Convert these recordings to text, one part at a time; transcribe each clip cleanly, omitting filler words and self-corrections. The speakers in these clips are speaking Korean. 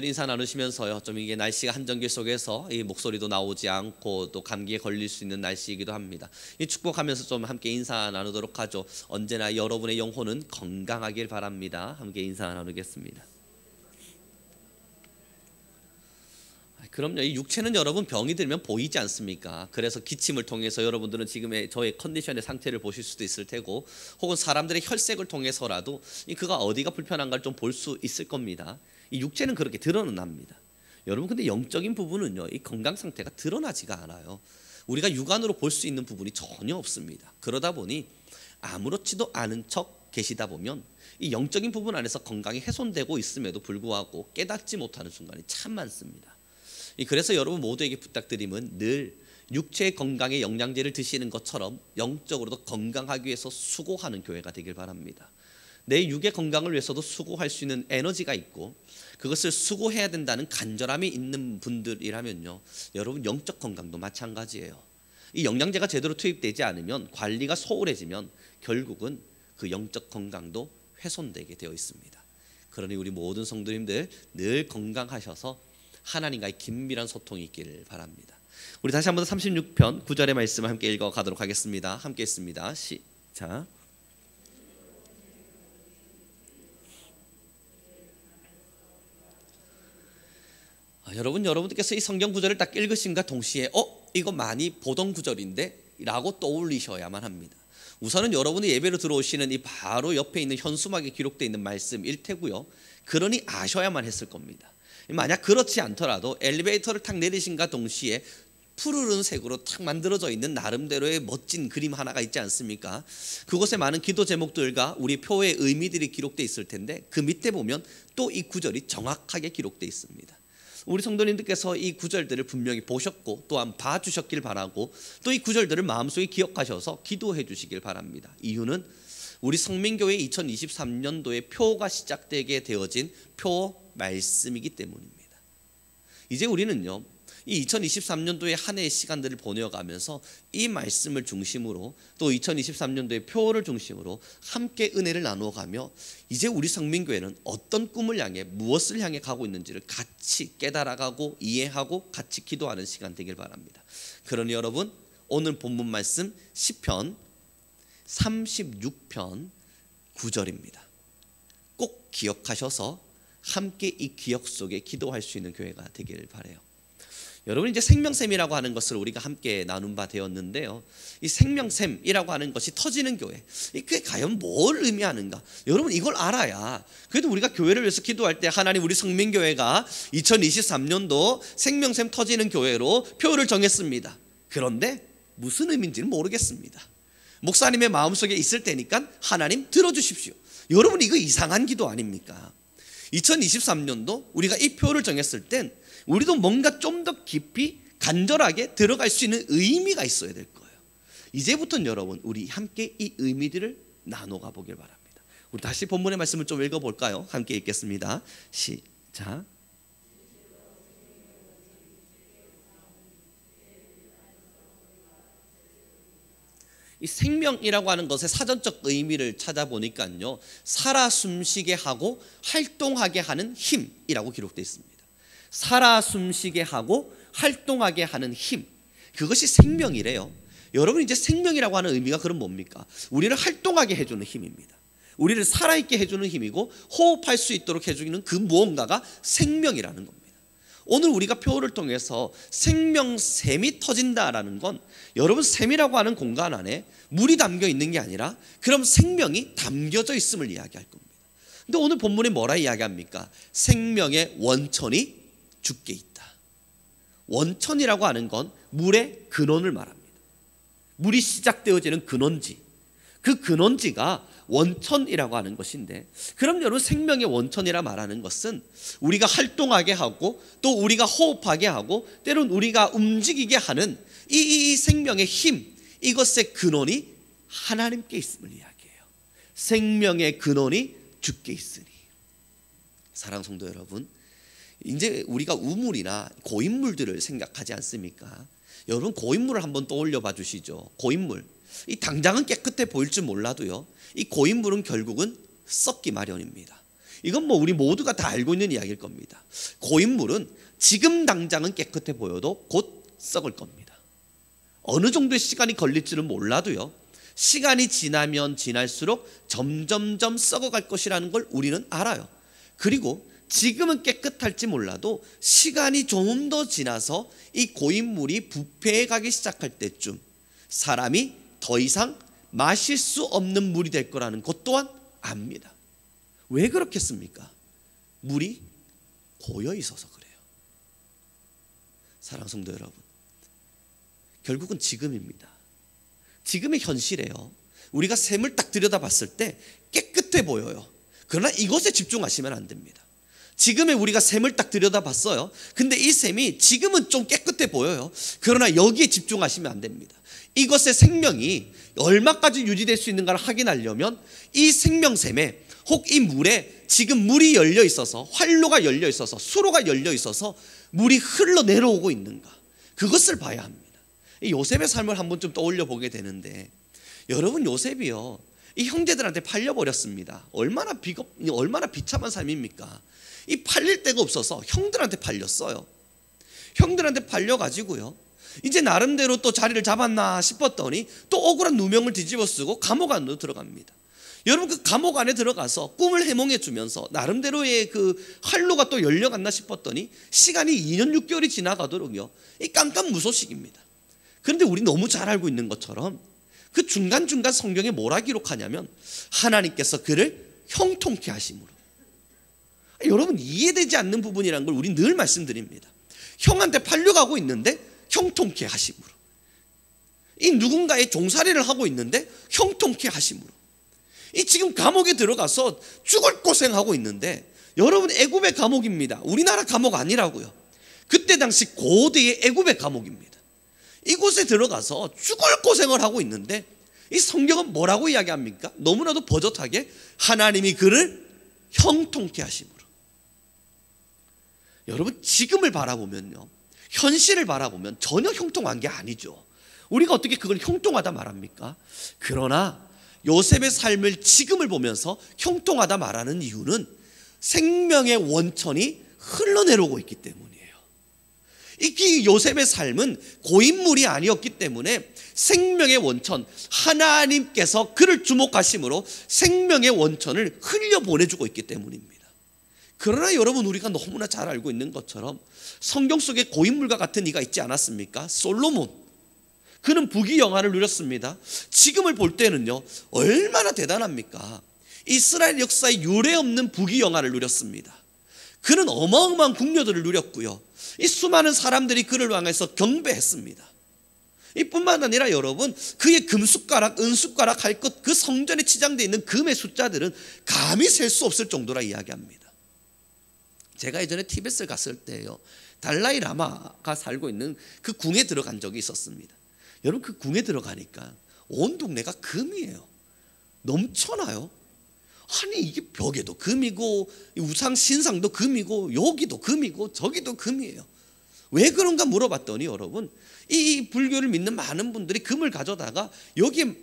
인사 나누시면서요, 좀 이게 날씨가 한정기 속에서 이 목소리도 나오지 않고 또 감기에 걸릴 수 있는 날씨이기도 합니다. 이 축복하면서 좀 함께 인사 나누도록 하죠. 언제나 여러분의 영혼은 건강하길 바랍니다. 함께 인사 나누겠습니다. 그럼요, 이 육체는 여러분 병이 들면 보이지 않습니까? 그래서 기침을 통해서 여러분들은 지금의 저의 컨디션의 상태를 보실 수도 있을 테고, 혹은 사람들의 혈색을 통해서라도 그가 어디가 불편한가를 좀 볼 수 있을 겁니다. 이 육체는 그렇게 드러납니다. 여러분, 근데 영적인 부분은요, 이 건강 상태가 드러나지가 않아요. 우리가 육안으로 볼 수 있는 부분이 전혀 없습니다. 그러다 보니 아무렇지도 않은 척 계시다 보면 이 영적인 부분 안에서 건강이 훼손되고 있음에도 불구하고 깨닫지 못하는 순간이 참 많습니다. 그래서 여러분 모두에게 부탁드림은 늘 육체의 건강에 영양제를 드시는 것처럼 영적으로도 건강하기 위해서 수고하는 교회가 되길 바랍니다. 내 육의 건강을 위해서도 수고할 수 있는 에너지가 있고, 그것을 수고해야 된다는 간절함이 있는 분들이라면요, 여러분 영적 건강도 마찬가지예요. 이 영양제가 제대로 투입되지 않으면, 관리가 소홀해지면 결국은 그 영적 건강도 훼손되게 되어 있습니다. 그러니 우리 모든 성도님들 늘 건강하셔서 하나님과의 긴밀한 소통이 있기를 바랍니다. 우리 다시 한번 36편 9절의 말씀을 함께 읽어가도록 하겠습니다. 함께 읽습니다. 시작. 여러분들께서 이 성경 구절을 딱 읽으신과 동시에 이거 많이 보던 구절인데? 라고 떠올리셔야만 합니다. 우선은 여러분이 예배로 들어오시는 이 바로 옆에 있는 현수막에 기록되어 있는 말씀일 테고요, 그러니 아셔야만 했을 겁니다. 만약 그렇지 않더라도 엘리베이터를 탁 내리신과 동시에 푸르른 색으로 탁 만들어져 있는 나름대로의 멋진 그림 하나가 있지 않습니까? 그곳에 많은 기도 제목들과 우리 표의 의미들이 기록되어 있을 텐데, 그 밑에 보면 또 이 구절이 정확하게 기록되어 있습니다. 우리 성도님들께서 이 구절들을 분명히 보셨고 또한 봐주셨길 바라고, 또 이 구절들을 마음속에 기억하셔서 기도해 주시길 바랍니다. 이유는 우리 성민교회 2023년도에 표가 시작되게 되어진 표 말씀이기 때문입니다. 이제 우리는요, 이 2023년도의 한 해의 시간들을 보내어가면서 이 말씀을 중심으로, 또 2023년도의 표를 중심으로 함께 은혜를 나누어가며, 이제 우리 성민교회는 어떤 꿈을 향해, 무엇을 향해 가고 있는지를 같이 깨달아가고 이해하고 같이 기도하는 시간 되길 바랍니다. 그러니 여러분, 오늘 본문 말씀 시편 36편 9절입니다. 꼭 기억하셔서 함께 이 기억 속에 기도할 수 있는 교회가 되기를 바라요. 여러분, 이제 생명샘이라고 하는 것을 우리가 함께 나눈 바 되었는데요, 이 생명샘이라고 하는 것이 터지는 교회, 이게 과연 뭘 의미하는가? 여러분, 이걸 알아야 그래도 우리가 교회를 위해서 기도할 때 하나님, 우리 성민교회가 2023년도 생명샘 터지는 교회로 표를 정했습니다. 그런데 무슨 의미인지는 모르겠습니다. 목사님의 마음속에 있을 테니까 하나님 들어주십시오. 여러분, 이거 이상한 기도 아닙니까? 2023년도 우리가 이 표를 정했을 땐 우리도 뭔가 좀 더 깊이 간절하게 들어갈 수 있는 의미가 있어야 될 거예요. 이제부터는 여러분, 우리 함께 이 의미들을 나눠가 보길 바랍니다. 우리 다시 본문의 말씀을 좀 읽어볼까요? 함께 읽겠습니다. 시작. 이 생명이라고 하는 것의 사전적 의미를 찾아보니까요, 살아 숨쉬게 하고 활동하게 하는 힘이라고 기록되어 있습니다. 살아 숨쉬게 하고 활동하게 하는 힘, 그것이 생명이래요. 여러분, 이제 생명이라고 하는 의미가 그럼 뭡니까? 우리를 활동하게 해주는 힘입니다. 우리를 살아있게 해주는 힘이고, 호흡할 수 있도록 해주는 그 무언가가 생명이라는 겁니다. 오늘 우리가 표를 통해서 생명샘이 터진다라는 건, 여러분, 샘이라고 하는 공간 안에 물이 담겨 있는 게 아니라 그럼 생명이 담겨져 있음을 이야기할 겁니다. 근데 오늘 본문이 뭐라 이야기합니까? 생명의 원천이 죽게 있다. 원천이라고 하는 건 물의 근원을 말합니다. 물이 시작되어지는 근원지, 그 근원지가 원천이라고 하는 것인데, 그럼 여러분, 생명의 원천이라 말하는 것은 우리가 활동하게 하고 또 우리가 호흡하게 하고 때론 우리가 움직이게 하는 이 생명의 힘, 이것의 근원이 하나님께 있음을 이야기해요. 생명의 근원이 주께 있으니. 사랑하는 성도 여러분, 이제 우리가 우물이나 고인물들을 생각하지 않습니까? 여러분, 고인물을 한번 떠올려 봐 주시죠. 고인물, 이 당장은 깨끗해 보일지 몰라도요, 이 고인물은 결국은 썩기 마련입니다. 이건 뭐 우리 모두가 다 알고 있는 이야기일 겁니다. 고인물은 지금 당장은 깨끗해 보여도 곧 썩을 겁니다. 어느 정도의 시간이 걸릴지는 몰라도요, 시간이 지나면 지날수록 점점점 썩어갈 것이라는 걸 우리는 알아요. 그리고 지금은 깨끗할지 몰라도 시간이 좀 더 지나서 이 고인물이 부패해 가기 시작할 때쯤 사람이 더 이상 마실 수 없는 물이 될 거라는 것 또한 압니다. 왜 그렇겠습니까? 물이 고여 있어서 그래요. 사랑하는 성도 여러분, 결국은 지금입니다. 지금의 현실이에요. 우리가 샘을 딱 들여다봤을 때 깨끗해 보여요. 그러나 이것에 집중하시면 안 됩니다. 지금의 우리가 샘을 딱 들여다봤어요. 근데 이 샘이 지금은 좀 깨끗해 보여요. 그러나 여기에 집중하시면 안 됩니다. 이것의 생명이 얼마까지 유지될 수 있는가를 확인하려면 이 생명샘에, 혹 이 물에 지금 물이 열려 있어서, 활로가 열려 있어서, 수로가 열려 있어서 물이 흘러내려오고 있는가, 그것을 봐야 합니다. 이 요셉의 삶을 한번 좀 떠올려 보게 되는데, 여러분, 요셉이요, 이 형제들한테 팔려버렸습니다. 얼마나 비참한 삶입니까? 이 팔릴 데가 없어서 형들한테 팔렸어요. 형들한테 팔려가지고요, 이제 나름대로 또 자리를 잡았나 싶었더니 또 억울한 누명을 뒤집어 쓰고 감옥 안으로 들어갑니다. 여러분, 그 감옥 안에 들어가서 꿈을 해몽해 주면서 나름대로의 그 활로가 또 열려갔나 싶었더니 시간이 2년 6개월이 지나가도록요, 이 깜깜무소식입니다. 그런데 우리 너무 잘 알고 있는 것처럼 그 중간중간 성경에 뭐라 기록하냐면 하나님께서 그를 형통케 하심으로. 여러분, 이해되지 않는 부분이라는 걸 우리 늘 말씀드립니다. 형한테 팔려가고 있는데 형통케 하심으로. 이 누군가의 종살이를 하고 있는데 형통케 하심으로. 이 지금 감옥에 들어가서 죽을 고생하고 있는데, 여러분, 애굽의 감옥입니다. 우리나라 감옥 아니라고요. 그때 당시 고대의 애굽의 감옥입니다. 이곳에 들어가서 죽을 고생을 하고 있는데 이 성경은 뭐라고 이야기합니까? 너무나도 버젓하게 하나님이 그를 형통케 하심으로. 여러분, 지금을 바라보면요, 현실을 바라보면 전혀 형통한 게 아니죠. 우리가 어떻게 그걸 형통하다 말합니까? 그러나 요셉의 삶을 지금을 보면서 형통하다 말하는 이유는 생명의 원천이 흘러내려오고 있기 때문이에요. 이 요셉의 삶은 고인물이 아니었기 때문에 생명의 원천, 하나님께서 그를 주목하심으로 생명의 원천을 흘려보내주고 있기 때문입니다. 그러나 여러분, 우리가 너무나 잘 알고 있는 것처럼 성경 속에 고인물과 같은 이가 있지 않았습니까? 솔로몬. 그는 부귀영화를 누렸습니다. 지금을 볼 때는요, 얼마나 대단합니까? 이스라엘 역사에 유례없는 부귀영화를 누렸습니다. 그는 어마어마한 궁녀들을 누렸고요, 이 수많은 사람들이 그를 향해서 경배했습니다. 이뿐만 아니라 여러분, 그의 금숟가락, 은숟가락 할 것, 그 성전에 치장되어 있는 금의 숫자들은 감히 셀 수 없을 정도라 이야기합니다. 제가 예전에 티베트를 갔을 때요, 달라이 라마가 살고 있는 그 궁에 들어간 적이 있었습니다. 여러분, 그 궁에 들어가니까 온 동네가 금이에요. 넘쳐나요. 아니, 이게 벽에도 금이고 우상 신상도 금이고 여기도 금이고 저기도 금이에요. 왜 그런가 물어봤더니 여러분, 이 불교를 믿는 많은 분들이 금을 가져다가 여기에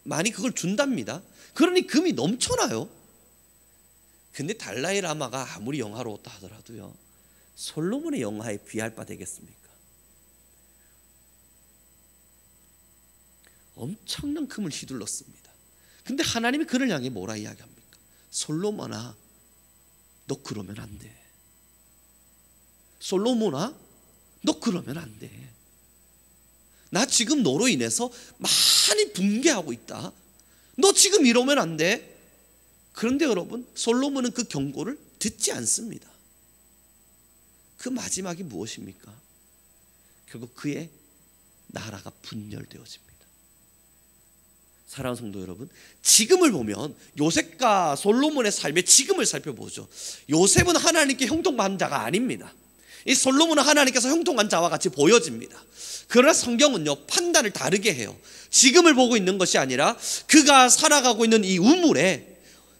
많이 그걸 준답니다. 그러니 금이 넘쳐나요. 근데 달라이 라마가 아무리 영화로웠다 하더라도요, 솔로몬의 영화에 비할 바 되겠습니까? 엄청난 금을 휘둘렀습니다. 근데 하나님이 그를 향해 뭐라 이야기합니까? 솔로몬아, 너 그러면 안 돼. 솔로몬아, 너 그러면 안 돼. 나 지금 너로 인해서 많이 붕괴하고 있다. 너 지금 이러면 안 돼. 그런데 여러분, 솔로몬은 그 경고를 듣지 않습니다. 그 마지막이 무엇입니까? 결국 그의 나라가 분열되어집니다. 사랑하는 성도 여러분, 지금을 보면 요셉과 솔로몬의 삶의 지금을 살펴보죠. 요셉은 하나님께 형통한 자가 아닙니다. 이 솔로몬은 하나님께서 형통한 자와 같이 보여집니다. 그러나 성경은요, 판단을 다르게 해요. 지금을 보고 있는 것이 아니라 그가 살아가고 있는 이 우물에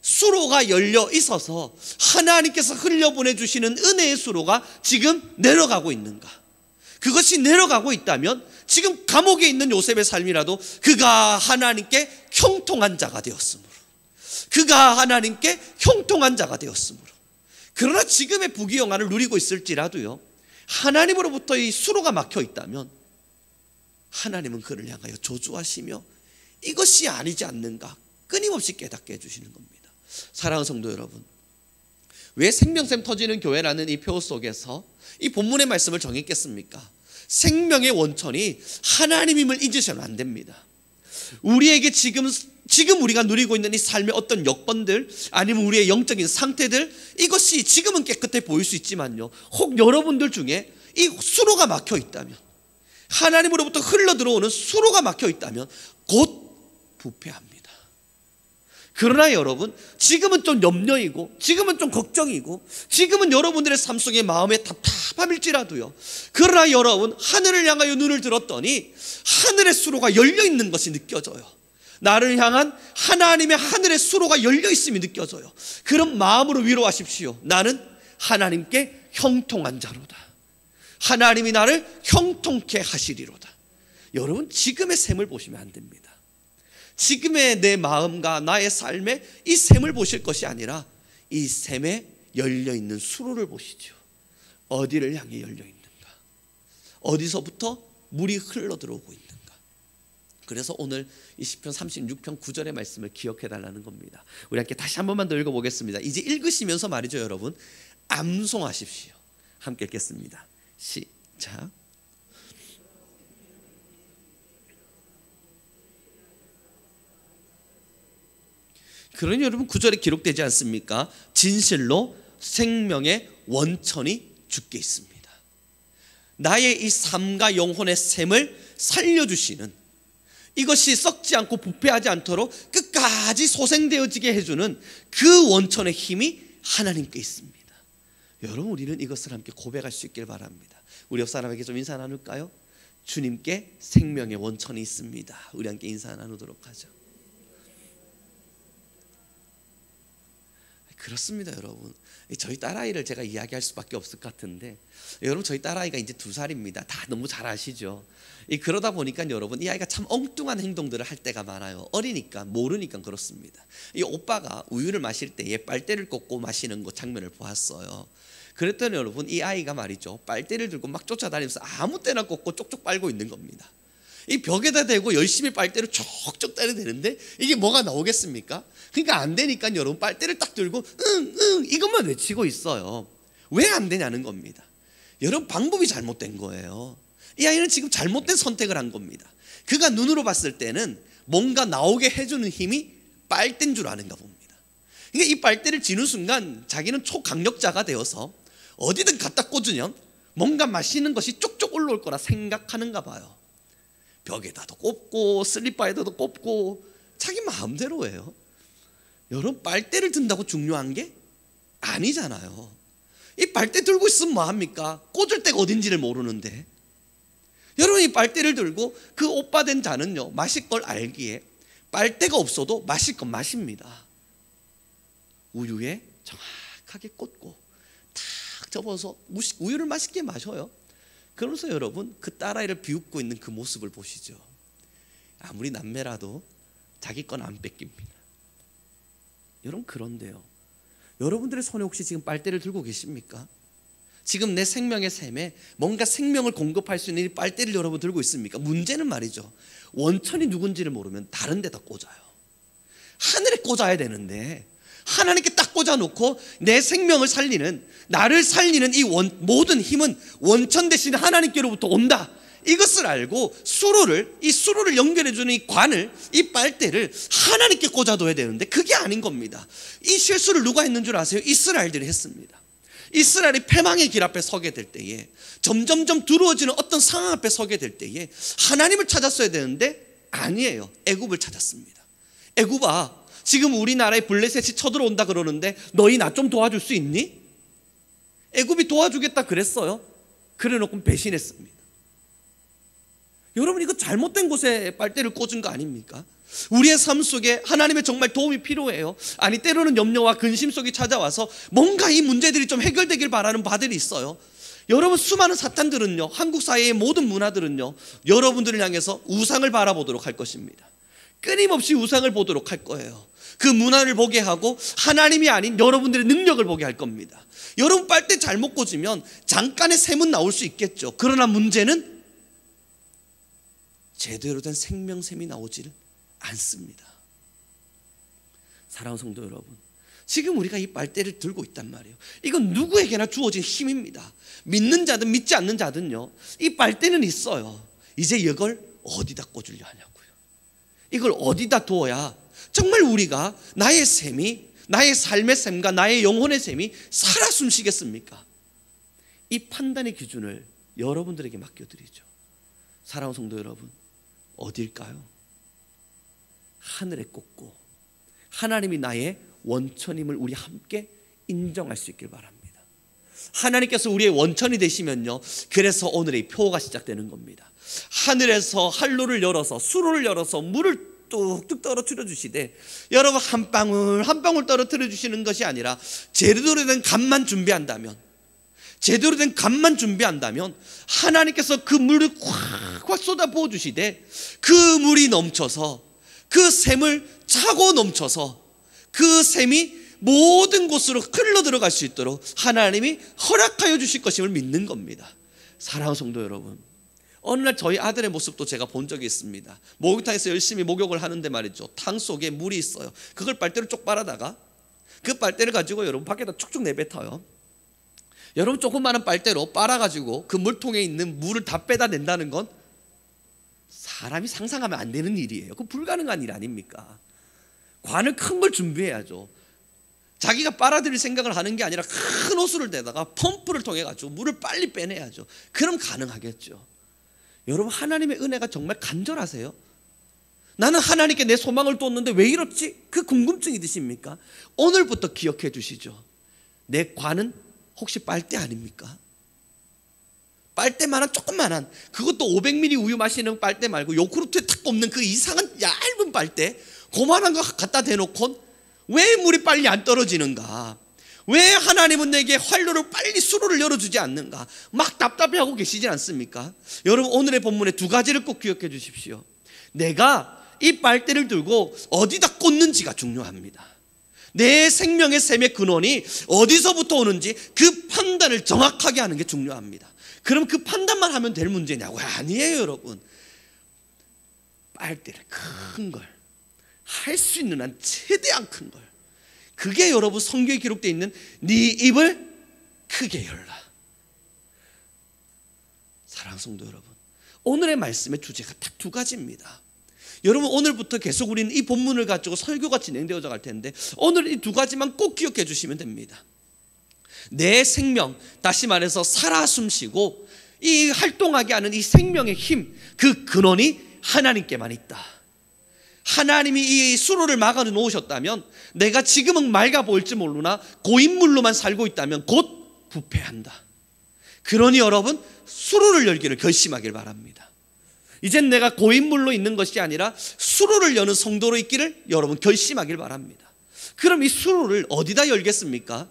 수로가 열려 있어서 하나님께서 흘려보내주시는 은혜의 수로가 지금 내려가고 있는가, 그것이 내려가고 있다면 지금 감옥에 있는 요셉의 삶이라도 그가 하나님께 형통한 자가 되었으므로, 그가 하나님께 형통한 자가 되었으므로. 그러나 지금의 부귀영화를 누리고 있을지라도요, 하나님으로부터 이 수로가 막혀 있다면 하나님은 그를 향하여 저주하시며 이것이 아니지 않는가 끊임없이 깨닫게 해주시는 겁니다. 사랑하는 성도 여러분, 왜 생명샘 터지는 교회라는 이 표 속에서 이 본문의 말씀을 정했겠습니까? 생명의 원천이 하나님임을 잊으셔는 안 됩니다. 우리에게 지금 우리가 누리고 있는 이 삶의 어떤 여건들, 아니면 우리의 영적인 상태들, 이것이 지금은 깨끗해 보일 수 있지만요, 혹 여러분들 중에 이 수로가 막혀 있다면, 하나님으로부터 흘러 들어오는 수로가 막혀 있다면 곧 부패합니다. 그러나 여러분, 지금은 좀 염려이고, 지금은 좀 걱정이고, 지금은 여러분들의 삶 속에 마음에 답답함일지라도요, 그러나 여러분, 하늘을 향하여 눈을 들었더니 하늘의 수로가 열려 있는 것이 느껴져요. 나를 향한 하나님의 하늘의 수로가 열려 있음이 느껴져요. 그런 마음으로 위로하십시오. 나는 하나님께 형통한 자로다. 하나님이 나를 형통케 하시리로다. 여러분, 지금의 셈을 보시면 안 됩니다. 지금의 내 마음과 나의 삶에 이 셈을 보실 것이 아니라 이 셈에 열려있는 수로를 보시죠. 어디를 향해 열려있는가? 어디서부터 물이 흘러들어오고 있는가? 그래서 오늘 이 시편 36편 9절의 말씀을 기억해 달라는 겁니다. 우리 함께 다시 한 번만 더 읽어보겠습니다. 이제 읽으시면서 말이죠, 여러분, 암송하십시오. 함께 읽겠습니다. 시작. 그러니 여러분, 9절에 기록되지 않습니까? 진실로 생명의 원천이 주께 있습니다. 나의 이 삶과 영혼의 샘을 살려주시는, 이것이 썩지 않고 부패하지 않도록 끝까지 소생되어지게 해주는 그 원천의 힘이 하나님께 있습니다. 여러분, 우리는 이것을 함께 고백할 수 있길 바랍니다. 우리 옆 사람에게 좀 인사 나눌까요? 주님께 생명의 원천이 있습니다. 우리 함께 인사 나누도록 하죠. 그렇습니다, 여러분. 저희 딸아이를 제가 이야기할 수밖에 없을 것 같은데, 여러분, 저희 딸아이가 이제 2살입니다. 다 너무 잘 아시죠? 그러다 보니까 여러분, 이 아이가 참 엉뚱한 행동들을 할 때가 많아요. 어리니까 모르니까 그렇습니다. 이 오빠가 우유를 마실 때에 빨대를 꽂고 마시는 그 장면을 보았어요. 그랬더니 여러분, 이 아이가 말이죠, 빨대를 들고 막 쫓아다니면서 아무 때나 꽂고 쪽쪽 빨고 있는 겁니다. 이 벽에다 대고 열심히 빨대로 촉촉 때려 되는데 이게 뭐가 나오겠습니까? 그러니까 안 되니까 여러분, 빨대를 딱 들고 응 이것만 외치고 있어요. 왜 안 되냐는 겁니다. 여러분, 방법이 잘못된 거예요. 이 아이는 지금 잘못된 선택을 한 겁니다. 그가 눈으로 봤을 때는 뭔가 나오게 해주는 힘이 빨대인 줄 아는가 봅니다. 그러니까 이 빨대를 쥐는 순간 자기는 초강력자가 되어서 어디든 갖다 꽂으면 뭔가 마시는 것이 쪽쪽 올라올 거라 생각하는가 봐요. 벽에다도 꼽고 슬리퍼에다도 꼽고 자기 마음대로 해요. 여러분, 빨대를 든다고 중요한 게 아니잖아요. 이 빨대 들고 있으면 뭐합니까? 꽂을 데가 어딘지를 모르는데. 여러분, 이 빨대를 들고 그 오빠 된 자는요, 마실 걸 알기에 빨대가 없어도 마실 건 마십니다. 우유에 정확하게 꽂고 탁 접어서 우유를 맛있게 마셔요. 그러면서 여러분, 그 딸아이를 비웃고 있는 그 모습을 보시죠. 아무리 남매라도 자기 건 안 뺏깁니다. 여러분, 그런데요, 여러분들의 손에 혹시 지금 빨대를 들고 계십니까? 지금 내 생명의 샘에 뭔가 생명을 공급할 수 있는 이 빨대를 여러분 들고 있습니까? 문제는 말이죠, 원천이 누군지를 모르면 다른 데다 꽂아요. 하늘에 꽂아야 되는데 하나님께 딱 꽂아놓고 내 생명을 살리는, 나를 살리는 이 모든 힘은 원천 대신 하나님께로부터 온다, 이것을 알고 이 수로를 연결해주는 이 관을, 이 빨대를 하나님께 꽂아둬야 되는데 그게 아닌 겁니다. 이 실수를 누가 했는 줄 아세요? 이스라엘들이 했습니다. 이스라엘이 패망의 길 앞에 서게 될 때에, 점점점 두려워지는 어떤 상황 앞에 서게 될 때에 하나님을 찾았어야 되는데 아니에요. 애굽을 찾았습니다. 애굽아, 지금 우리나라에 블레셋이 쳐들어온다 그러는데 너희 나 좀 도와줄 수 있니? 애굽이 도와주겠다 그랬어요. 그래놓고 배신했습니다. 여러분, 이거 잘못된 곳에 빨대를 꽂은 거 아닙니까? 우리의 삶 속에 하나님의 정말 도움이 필요해요. 아니, 때로는 염려와 근심 속이 찾아와서 뭔가 이 문제들이 좀 해결되길 바라는 바들이 있어요. 여러분, 수많은 사탄들은요, 한국 사회의 모든 문화들은요, 여러분들을 향해서 우상을 바라보도록 할 것입니다. 끊임없이 우상을 보도록 할 거예요. 그 문화를 보게 하고 하나님이 아닌 여러분들의 능력을 보게 할 겁니다. 여러분 빨대 잘못 꽂으면 잠깐의 샘은 나올 수 있겠죠. 그러나 문제는 제대로 된 생명샘이 나오지를 않습니다. 사랑하는 성도 여러분, 지금 우리가 이 빨대를 들고 있단 말이에요. 이건 누구에게나 주어진 힘입니다. 믿는 자든 믿지 않는 자든요, 이 빨대는 있어요. 이제 이걸 어디다 꽂으려 하냐고요. 이걸 어디다 두어야 정말 우리가 나의 샘이, 나의 삶의 샘과 나의 영혼의 샘이 살아 숨쉬겠습니까? 이 판단의 기준을 여러분들에게 맡겨드리죠. 사랑하는 성도 여러분, 어딜까요? 하늘에 꽂고 하나님이 나의 원천임을 우리 함께 인정할 수 있길 바랍니다. 하나님께서 우리의 원천이 되시면요, 그래서 오늘의 표가 시작되는 겁니다. 하늘에서 한로를 열어서, 수로를 열어서 물을 뚝뚝 떨어뜨려 주시되, 여러분 한 방울 한 방울 떨어뜨려 주시는 것이 아니라 제대로 된 간만 준비한다면, 제대로 된 간만 준비한다면 하나님께서 그 물을 콱콱 쏟아 부어 주시되, 그 물이 넘쳐서, 그 샘을 차고 넘쳐서 그 샘이 모든 곳으로 흘러 들어갈 수 있도록 하나님이 허락하여 주실 것임을 믿는 겁니다. 사랑하는 성도 여러분, 어느 날 저희 아들의 모습도 제가 본 적이 있습니다. 목욕탕에서 열심히 목욕을 하는데 말이죠, 탕 속에 물이 있어요. 그걸 빨대로 쪽 빨아다가 그 빨대를 가지고 여러분 밖에다 쭉쭉 내뱉어요. 여러분 조그마한 빨대로 빨아가지고 그 물통에 있는 물을 다 빼다 낸다는 건 사람이 상상하면 안 되는 일이에요. 그건 불가능한 일 아닙니까? 관을 큰 걸 준비해야죠. 자기가 빨아들일 생각을 하는 게 아니라 큰 호수를 대다가 펌프를 통해 가지고 물을 빨리 빼내야죠. 그럼 가능하겠죠. 여러분, 하나님의 은혜가 정말 간절하세요? 나는 하나님께 내 소망을 뒀는데 왜 이렇지? 그 궁금증이 드십니까? 오늘부터 기억해 주시죠. 내 관은 혹시 빨대 아닙니까? 빨대만한 조그만한, 그것도 500ml 우유 마시는 빨대 말고 요구르트에 탁 꼽는 그 이상한 얇은 빨대, 그만한 거 갖다 대놓고 왜 물이 빨리 안 떨어지는가? 왜 하나님은 내게 활로를 빨리 수로를 열어주지 않는가? 막 답답해하고 계시지 않습니까? 여러분, 오늘의 본문에 두 가지를 꼭 기억해 주십시오. 내가 이 빨대를 들고 어디다 꽂는지가 중요합니다. 내 생명의 샘의 근원이 어디서부터 오는지 그 판단을 정확하게 하는 게 중요합니다. 그럼 그 판단만 하면 될 문제냐고요? 아니에요. 여러분, 빨대를 큰 걸, 할 수 있는 한 최대한 큰 걸, 그게 여러분 성경에 기록되어 있는 네 입을 크게 열라. 사랑하는 성도 여러분, 오늘의 말씀의 주제가 딱 두 가지입니다. 여러분, 오늘부터 계속 우리는 이 본문을 가지고 설교가 진행되어져 갈 텐데, 오늘 이 두 가지만 꼭 기억해 주시면 됩니다. 내 생명, 다시 말해서 살아 숨쉬고 이 활동하게 하는 이 생명의 힘, 그 근원이 하나님께만 있다. 하나님이 이 수로를 막아 놓으셨다면 내가 지금은 맑아 보일지 모르나 고인물로만 살고 있다면 곧 부패한다. 그러니 여러분, 수로를 열기를 결심하길 바랍니다. 이젠 내가 고인물로 있는 것이 아니라 수로를 여는 성도로 있기를 여러분 결심하길 바랍니다. 그럼 이 수로를 어디다 열겠습니까?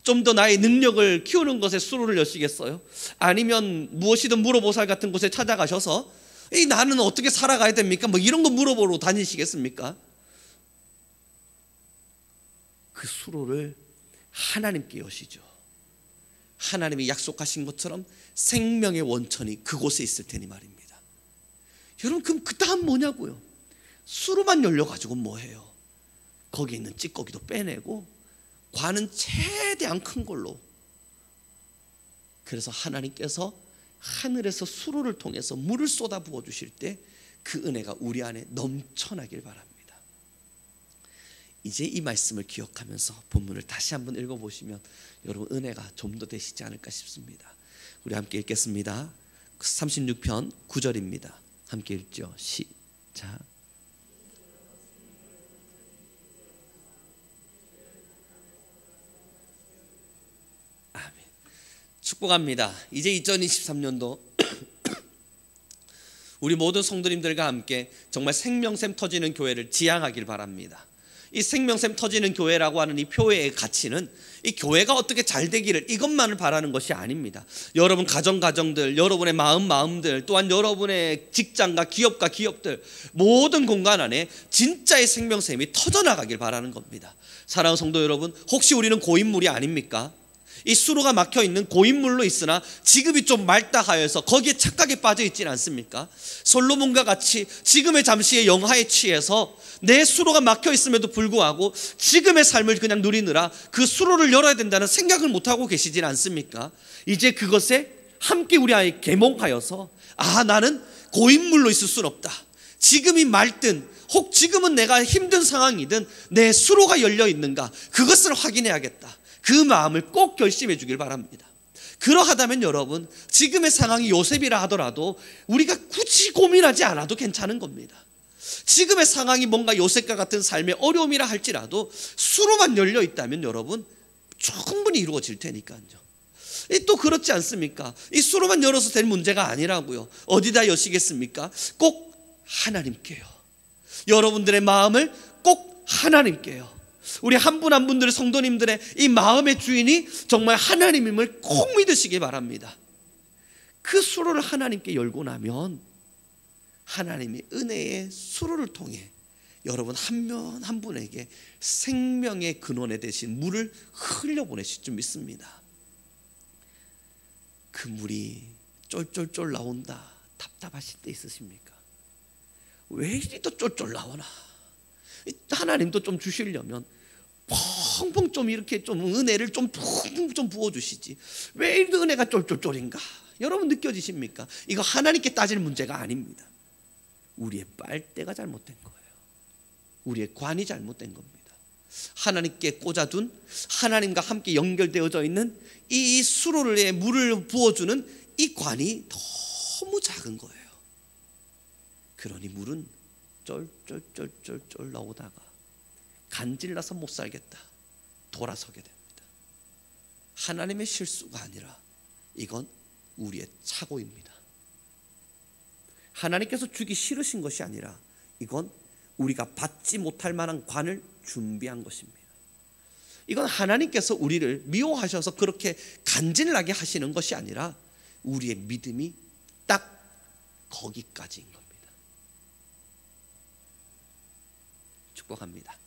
좀 더 나의 능력을 키우는 것에 수로를 여시겠어요? 아니면 무엇이든 물어보살 같은 곳에 찾아가셔서 나는 어떻게 살아가야 됩니까? 뭐 이런 거 물어보러 다니시겠습니까? 그 수로를 하나님께 여시죠. 하나님이 약속하신 것처럼 생명의 원천이 그곳에 있을 테니 말입니다. 여러분, 그럼 그 다음 뭐냐고요? 수로만 열려가지고 뭐해요? 거기 있는 찌꺼기도 빼내고 관은 최대한 큰 걸로. 그래서 하나님께서 하늘에서 수로를 통해서 물을 쏟아 부어 주실 때 그 은혜가 우리 안에 넘쳐나길 바랍니다. 이제 이 말씀을 기억하면서 본문을 다시 한번 읽어보시면 여러분 은혜가 좀 더 되시지 않을까 싶습니다. 우리 함께 읽겠습니다. 36편 9절입니다. 함께 읽죠. 시작. 아멘. 축복합니다. 이제 2023년도 우리 모든 성도님들과 함께 정말 생명샘 터지는 교회를 지향하길 바랍니다. 이 생명샘 터지는 교회라고 하는 이 표의 가치는 이 교회가 어떻게 잘 되기를 이것만을 바라는 것이 아닙니다. 여러분 가정들, 여러분의 마음들, 또한 여러분의 직장과 기업들 모든 공간 안에 진짜의 생명샘이 터져나가길 바라는 겁니다. 사랑하는 성도 여러분, 혹시 우리는 고인물이 아닙니까? 이 수로가 막혀있는 고인물로 있으나 지금이 좀 맑다 하여서 거기에 착각에 빠져있지는 않습니까? 솔로몬과 같이 지금의 잠시의 영화에 취해서 내 수로가 막혀있음에도 불구하고 지금의 삶을 그냥 누리느라 그 수로를 열어야 된다는 생각을 못하고 계시진 않습니까? 이제 그것에 함께 우리 아이 계몽하여서 나는 고인물로 있을 수는 없다. 지금이 맑든 혹 지금은 내가 힘든 상황이든 내 수로가 열려있는가 그것을 확인해야겠다. 그 마음을 꼭 결심해 주길 바랍니다. 그러하다면 여러분, 지금의 상황이 요셉이라 하더라도 우리가 굳이 고민하지 않아도 괜찮은 겁니다. 지금의 상황이 뭔가 요셉과 같은 삶의 어려움이라 할지라도 수로만 열려 있다면 여러분 충분히 이루어질 테니까요. 또 그렇지 않습니까? 이 수로만 열어서 될 문제가 아니라고요. 어디다 여시겠습니까? 꼭 하나님께요. 여러분들의 마음을 꼭 하나님께요. 우리 한 분 한 분들의 성도님들의 이 마음의 주인이 정말 하나님임을 꼭 믿으시기 바랍니다. 그 수로를 하나님께 열고 나면 하나님이 은혜의 수로를 통해 여러분 한 분 한 분에게 생명의 근원에 대신 물을 흘려보내실 줄 믿습니다. 그 물이 쫄쫄쫄 나온다 답답하실 때 있으십니까? 왜 이리 또 쫄쫄 나오나? 하나님도 좀 주시려면 펑펑 좀 이렇게 좀 은혜를 좀 푹 좀 부어주시지 왜 이리 은혜가 쫄쫄쫄인가? 여러분 느껴지십니까? 이거 하나님께 따질 문제가 아닙니다. 우리의 빨대가 잘못된 거예요. 우리의 관이 잘못된 겁니다. 하나님께 꽂아둔 하나님과 함께 연결되어져 있는 이 수로에 물을 부어주는 이 관이 너무 작은 거예요. 그러니 물은 쫄쫄쫄쫄쫄 나오다가 간질나서 못 살겠다 돌아서게 됩니다. 하나님의 실수가 아니라 이건 우리의 착오입니다. 하나님께서 주기 싫으신 것이 아니라 이건 우리가 받지 못할 만한 관을 준비한 것입니다. 이건 하나님께서 우리를 미워하셔서 그렇게 간질나게 하시는 것이 아니라 우리의 믿음이 딱 거기까지인 겁니다. 축복합니다.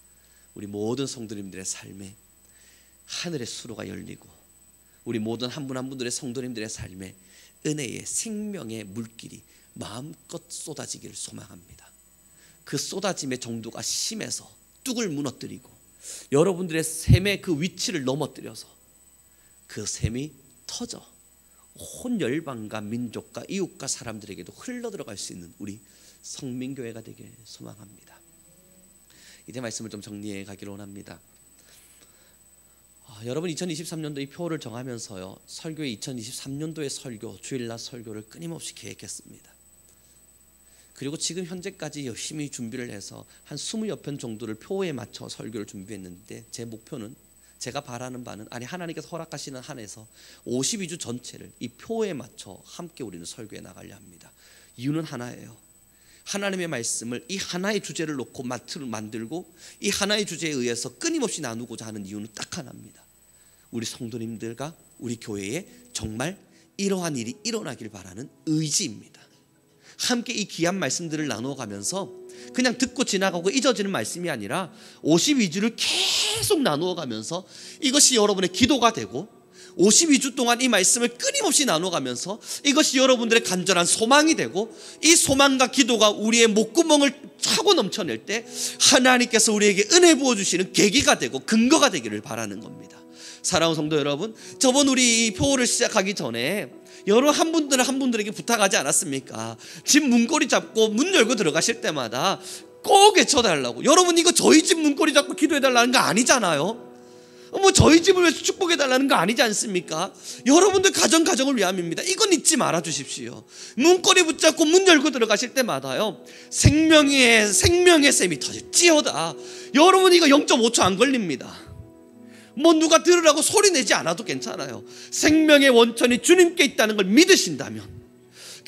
우리 모든 성도님들의 삶에 하늘의 수로가 열리고 우리 모든 한 분 한 분들의 성도님들의 삶에 은혜의 생명의 물길이 마음껏 쏟아지기를 소망합니다. 그 쏟아짐의 정도가 심해서 뚝을 무너뜨리고 여러분들의 샘의 그 위치를 넘어뜨려서 그 샘이 터져 온 열방과 민족과 이웃과 사람들에게도 흘러들어갈 수 있는 우리 성민교회가 되길 소망합니다. 이제 말씀을 좀 정리해 가기를 원합니다. 여러분 2023년도 이 표를 정하면서요 설교의 2023년도의 설교 주일날 설교를 끊임없이 계획했습니다. 그리고 지금 현재까지 열심히 준비를 해서 한 20여 편 정도를 표에 맞춰 설교를 준비했는데 제 목표는 제가 바라는 바는 하나님께서 허락하시는 한에서 52주 전체를 이 표에 맞춰 함께 우리는 설교해 나가려 합니다. 이유는 하나예요. 하나님의 말씀을 이 하나의 주제를 놓고 마트를 만들고 이 하나의 주제에 의해서 끊임없이 나누고자 하는 이유는 딱 하나입니다. 우리 성도님들과 우리 교회에 정말 이러한 일이 일어나길 바라는 의지입니다. 함께 이 귀한 말씀들을 나누어가면서 그냥 듣고 지나가고 잊어지는 말씀이 아니라 52주를 계속 나누어가면서 이것이 여러분의 기도가 되고 52주 동안 이 말씀을 끊임없이 나눠가면서 이것이 여러분들의 간절한 소망이 되고 이 소망과 기도가 우리의 목구멍을 차고 넘쳐낼 때 하나님께서 우리에게 은혜 부어주시는 계기가 되고 근거가 되기를 바라는 겁니다. 사랑하는 성도 여러분, 저번 우리 이 표를 시작하기 전에 여러 한 분들에게 부탁하지 않았습니까? 집 문고리 잡고 문 열고 들어가실 때마다 꼭 외쳐달라고. 여러분 이거 저희 집 문고리 잡고 기도해달라는 거 아니잖아요. 저희 집을 위해서 축복해달라는 거 아니지 않습니까? 여러분들 가정을 위함입니다. 이건 잊지 말아 주십시오. 문고리 붙잡고 문 열고 들어가실 때마다요 생명의 샘이 터질지어다. 여러분 이거 0.5초 안 걸립니다. 누가 들으라고 소리 내지 않아도 괜찮아요. 생명의 원천이 주님께 있다는 걸 믿으신다면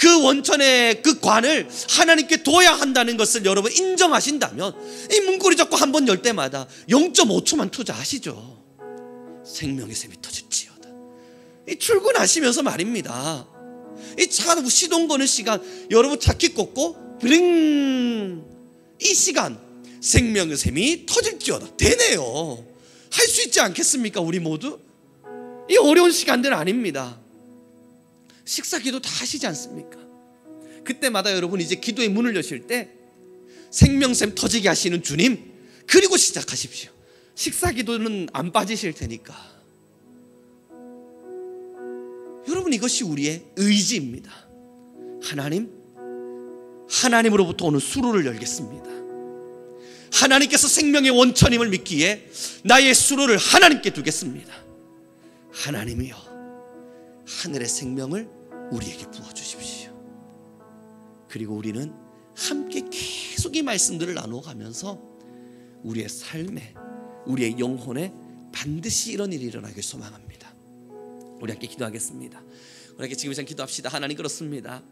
그 원천의 그 관을 하나님께 둬야 한다는 것을 여러분 인정하신다면 이 문고리 잡고 한 번 열 때마다 0.5초만 투자하시죠. 생명의 샘이 터질지어다. 이 출근하시면서 말입니다. 이 차 시동 거는 시간, 여러분 차키 꽂고 브링, 이 시간 생명의 샘이 터질지어다. 되네요. 할 수 있지 않겠습니까? 우리 모두 이 어려운 시간들은 아닙니다. 식사 기도 다 하시지 않습니까? 그때마다 여러분 이제 기도의 문을 여실 때 생명샘 터지게 하시는 주님, 그리고 시작하십시오. 식사 기도는 안 빠지실 테니까. 여러분, 이것이 우리의 의지입니다. 하나님으로부터 오는 수로를 열겠습니다. 하나님께서 생명의 원천임을 믿기에 나의 수로를 하나님께 두겠습니다. 하나님이여, 하늘의 생명을 우리에게 부어주십시오. 그리고 우리는 함께 계속 이 말씀들을 나눠가면서 우리의 삶에, 우리의 영혼에 반드시 이런 일이 일어나길 소망합니다. 우리 함께 기도하겠습니다. 우리 함께 지금 이 시간 기도합시다. 하나님, 그렇습니다.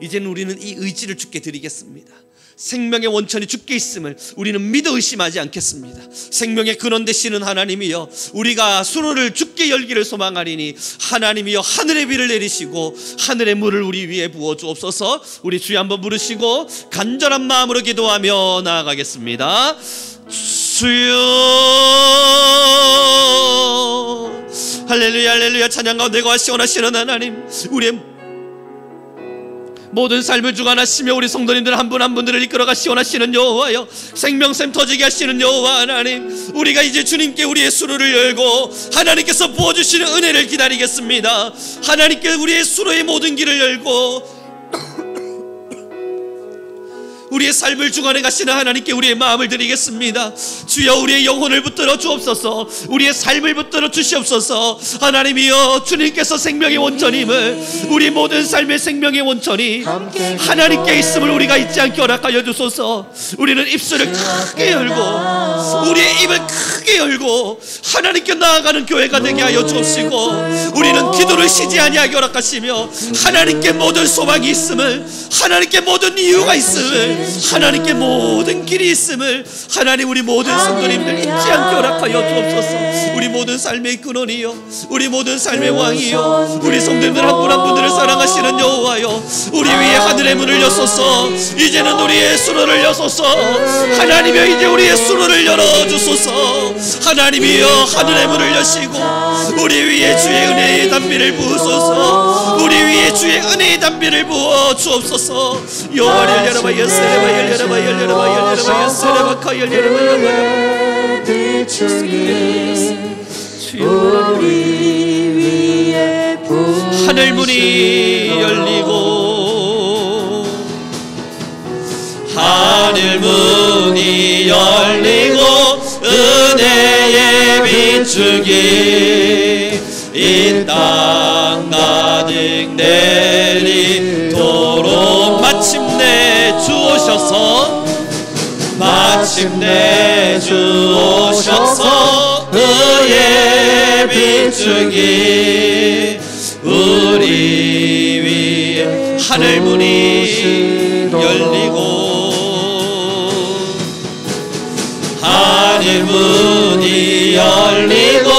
이제는 우리는 이 의지를 주께 드리겠습니다. 생명의 원천이 주께 있음을 우리는 믿어 의심하지 않겠습니다. 생명의 근원 되시는 하나님이여, 우리가 수로를 주께 열기를 소망하리니 하나님이여, 하늘의 비를 내리시고 하늘의 물을 우리 위에 부어 주옵소서. 우리 주여 한번 부르시고 간절한 마음으로 기도하며 나아가겠습니다. 주여, 할렐루야 할렐루야. 찬양 가운데 거하시오나시는 하나님, 우리의 모든 삶을 주관하시며 우리 성도님들 한 분 한 분들을 이끌어 가시오나시는 여호와여, 생명샘 터지게 하시는 여호와 하나님, 우리가 이제 주님께 우리의 수로를 열고 하나님께서 부어주시는 은혜를 기다리겠습니다. 하나님께 우리의 수로의 모든 길을 열고 우리의 삶을 주관해 가시는 하나님께 우리의 마음을 드리겠습니다. 주여, 우리의 영혼을 붙들어 주옵소서. 우리의 삶을 붙들어 주시옵소서. 하나님이여, 주님께서 생명의 원천임을, 우리 모든 삶의 생명의 원천이 하나님께 있음을 우리가 잊지 않게 허락하여 주소서. 우리는 입술을 크게 열고 우리의 입을 크게 열고 하나님께 나아가는 교회가 되게 하여 주옵시고, 우리는 기도를 쉬지 아니하게 허락하시며 하나님께 모든 소망이 있음을, 하나님께 모든 이유가 있음을, 하나님께 모든 길이 있음을 하나님, 우리 모든 성도님들 잊지 않게 허락하여 주옵소서. 우리 모든 삶의 근원이요, 우리 모든 삶의 왕이요, 우리 성도님들 한 분 한 분들을 사랑하시는 여호와여, 우리 위에 하늘의 문을 여소서. 이제는 우리의 수로를 여소서. 하나님이여, 이제 우리의 수로를 열어주소서. 하나님이여, 하늘의 문을 여시고 우리 위에 주의 은혜의 담비를 부으소서. 우리 위에 주의 은혜의 담비를 부어 주옵소서. 여호와를 열어봐 예스 하늘 문이 열리고, 하늘 문이 열리고 은혜의 비추기 이 땅 가득 내리도록 마침내 주 오셔서, 마침내 주 오셔서 의의 비추기 우리 위에 하늘 문이 열리고, 하늘 문이 열리고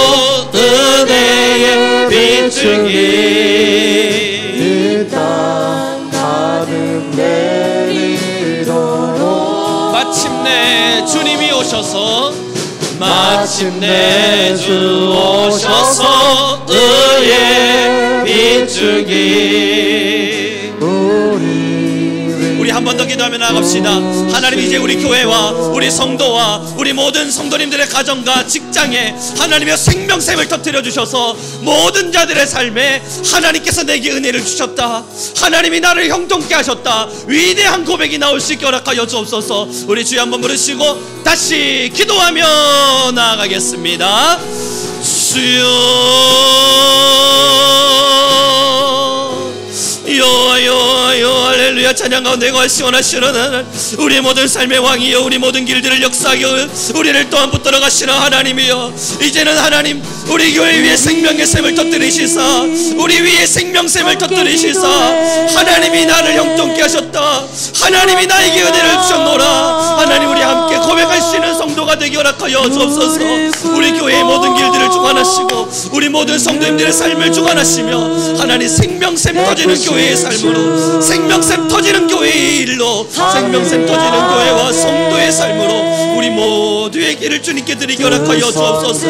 은혜의 비추기 이 땅 가득 내리도록 마침내 주님이 오셔서, 마침내 주 오셔서 의의 비추기 우리 한 번 더 기도하며 나갑시다. 하나님, 이제 우리 교회와 우리 성도와 우리 모든 성도님들의 가정과 직장에 하나님의 생명샘을 터뜨려 주셔서 모든 자들의 삶에 하나님께서 내게 은혜를 주셨다, 하나님이 나를 형통케 하셨다, 위대한 고백이 나올 수 있게 허락하여 주옵소서. 우리 주여 한번 부르시고 다시 기도하며 나아가겠습니다. 주여, 여호와 여호와 여호와 할렐루야 할렐루야 찬양 가운데 거하시오나시는 하나님, 우리 모든 삶의 왕이여 우리 모든 길들을 역사하여 우리를 또한 붙들어 가시는 하나님이여, 이제는 하나님 우리 교회 위에 생명의 샘을 터뜨리시사 우리 위에 생명샘을 터뜨리시사 하나님이 나를 형통케 하셨다. 하나님이 나에게 은혜를 주셨노라. 하나님 우리 함께 고백할 수 있는 성도가 되기 허락하여 주옵소서. 우리 교회의 모든 길들을 주관하시고 우리 모든 성도님들의 삶을 주관하시며 하나님 생명샘 터지는 교회의 삶으로, 생명샘 터지는 교회의 일로, 생명샘 터지는 교회와 성도의 삶으로 우리 모두의 길을 주님께 드리기 허락하여 주옵소서.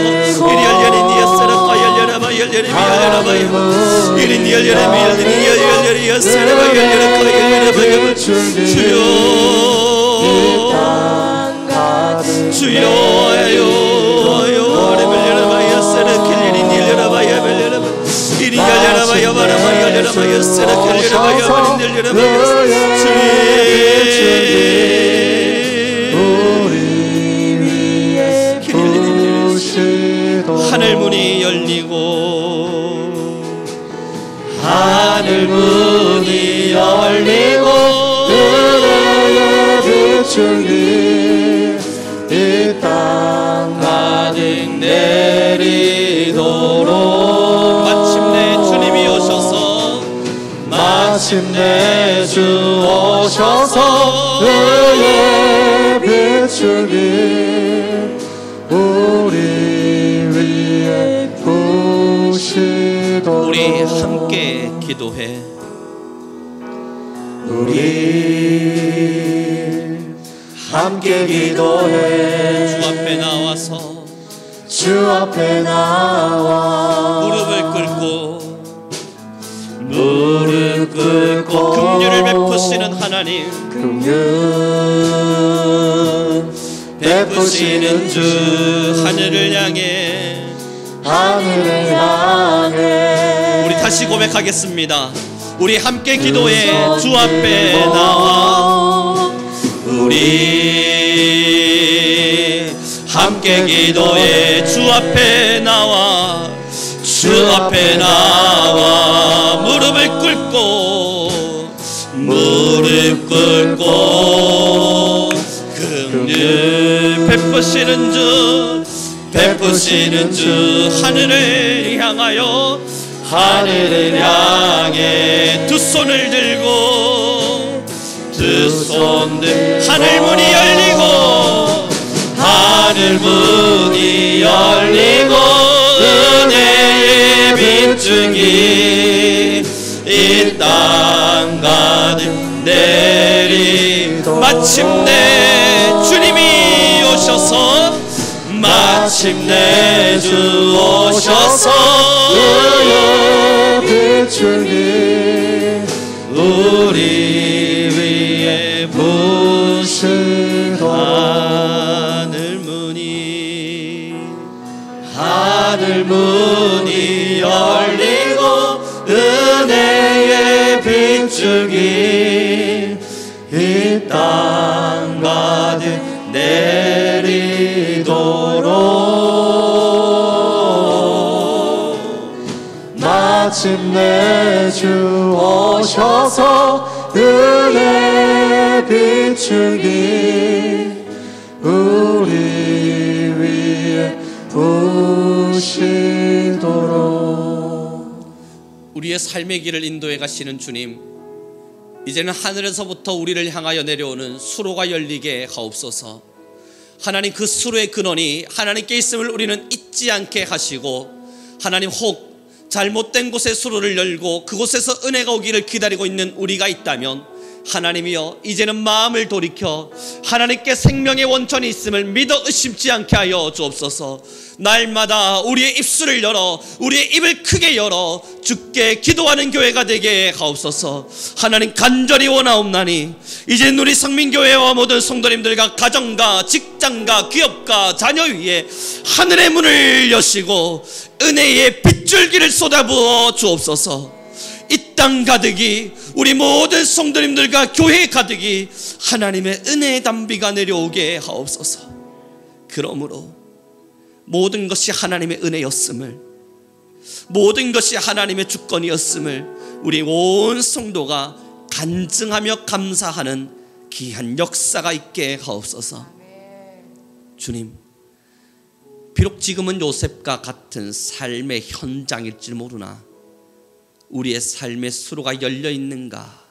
하늘문이 열리고 하늘문이 열리고 은혜의 비추기 이 땅 가득 내리도록 마침내 주님이 오셔서 마침내 주 오셔서 은혜의 비추기 우리 위에 부시도록 우리 함께 기도해. 우리 함께 기도해. 주 앞에 나와서 주 앞에 나와 무릎 꿇고 긍휼을 베푸시는 하나님, 긍휼 베푸시는 주 하늘을 향해 우리 다시 고백하겠습니다. 우리 함께 기도해. 주 앞에 나와 우리 함께 기도해. 주 앞에 나와 주 앞에 나와 무릎을 꿇고 긍휼 베푸시는 주 하늘을 향해 두 손을 들고 하늘문이 열리고 은혜의 빗줄기 이 땅 가득 내리도록 마침내 주님이 오셔서 마침내 주 오셔서 은혜의 빗줄기 우리 위에 부시도록 하늘문이 열리고 은혜의 빗줄기 이 땅 가득 내리도록 마침내 주 오셔서 은혜의 빗줄기 우리 위에 부시도록. 우리의 삶의 길을 인도해 가시는 주님, 이제는 하늘에서부터 우리를 향하여 내려오는 수로가 열리게 하옵소서. 하나님, 그 수로의 근원이 하나님께 있음을 우리는 잊지 않게 하시고, 하나님, 혹 잘못된 곳에 수로를 열고 그곳에서 은혜가 오기를 기다리고 있는 우리가 있다면 하나님이여, 이제는 마음을 돌이켜 하나님께 생명의 원천이 있음을 믿어 의심치 않게 하여 주옵소서. 날마다 우리의 입술을 열어, 우리의 입을 크게 열어 주께 기도하는 교회가 되게 하옵소서. 하나님, 간절히 원하옵나니 이제 우리 성민교회와 모든 성도님들과 가정과 직장과 기업과 자녀 위에 하늘의 문을 여시고 은혜의 빗줄기를 쏟아부어 주옵소서. 이 땅 가득이, 우리 모든 성도님들과 교회 가득이 하나님의 은혜의 담비가 내려오게 하옵소서. 그러므로 모든 것이 하나님의 은혜였음을, 모든 것이 하나님의 주권이었음을 우리 온 성도가 간증하며 감사하는 귀한 역사가 있게 하옵소서. 주님, 비록 지금은 요셉과 같은 삶의 현장일지 모르나 우리의 삶의 수로가 열려 있는가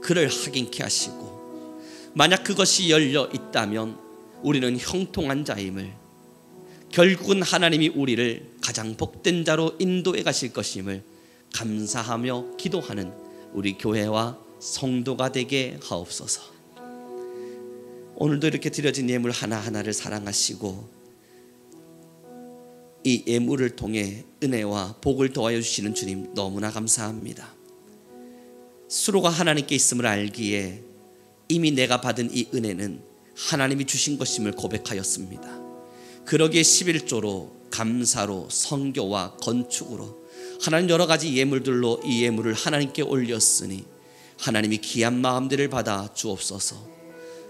그를 확인케 하시고, 만약 그것이 열려 있다면 우리는 형통한 자임을, 결국은 하나님이 우리를 가장 복된 자로 인도해 가실 것임을 감사하며 기도하는 우리 교회와 성도가 되게 하옵소서. 오늘도 이렇게 드려진 예물 하나하나를 사랑하시고 이 예물을 통해 은혜와 복을 더하여 주시는 주님 너무나 감사합니다. 수로가 하나님께 있음을 알기에 이미 내가 받은 이 은혜는 하나님이 주신 것임을 고백하였습니다. 그러기에 11조로 감사로 선교와 건축으로 하나님 여러 가지 예물들로 이 예물을 하나님께 올렸으니 하나님이 귀한 마음들을 받아 주옵소서.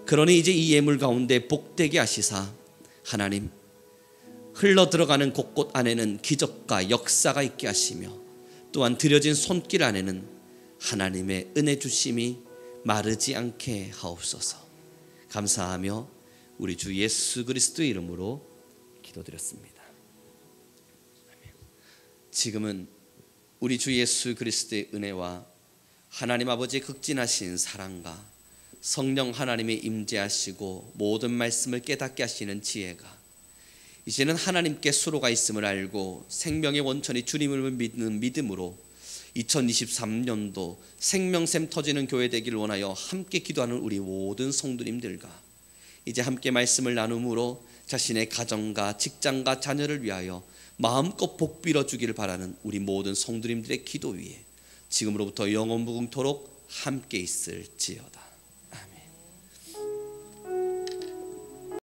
그러니 이제 이 예물 가운데 복되게 하시사 하나님 흘러 들어가는 곳곳 안에는 기적과 역사가 있게 하시며, 또한 드려진 손길 안에는 하나님의 은혜 주심이 마르지 않게 하옵소서. 감사하며 우리 주 예수 그리스도의 이름으로 기도드렸습니다. 지금은 우리 주 예수 그리스도의 은혜와 하나님 아버지의 극진하신 사랑과 성령 하나님의 임재하시고 모든 말씀을 깨닫게 하시는 지혜가 이제는 하나님께 수로가 있음을 알고 생명의 원천이 주님을 믿는 믿음으로 2023년도 생명샘 터지는 교회 되기를 원하여 함께 기도하는 우리 모든 성도님들과 이제 함께 말씀을 나눔으로 자신의 가정과 직장과 자녀를 위하여 마음껏 복 빌어주기를 바라는 우리 모든 성도님들의 기도 위에 지금으로부터 영원무궁토록 함께 있을지어다.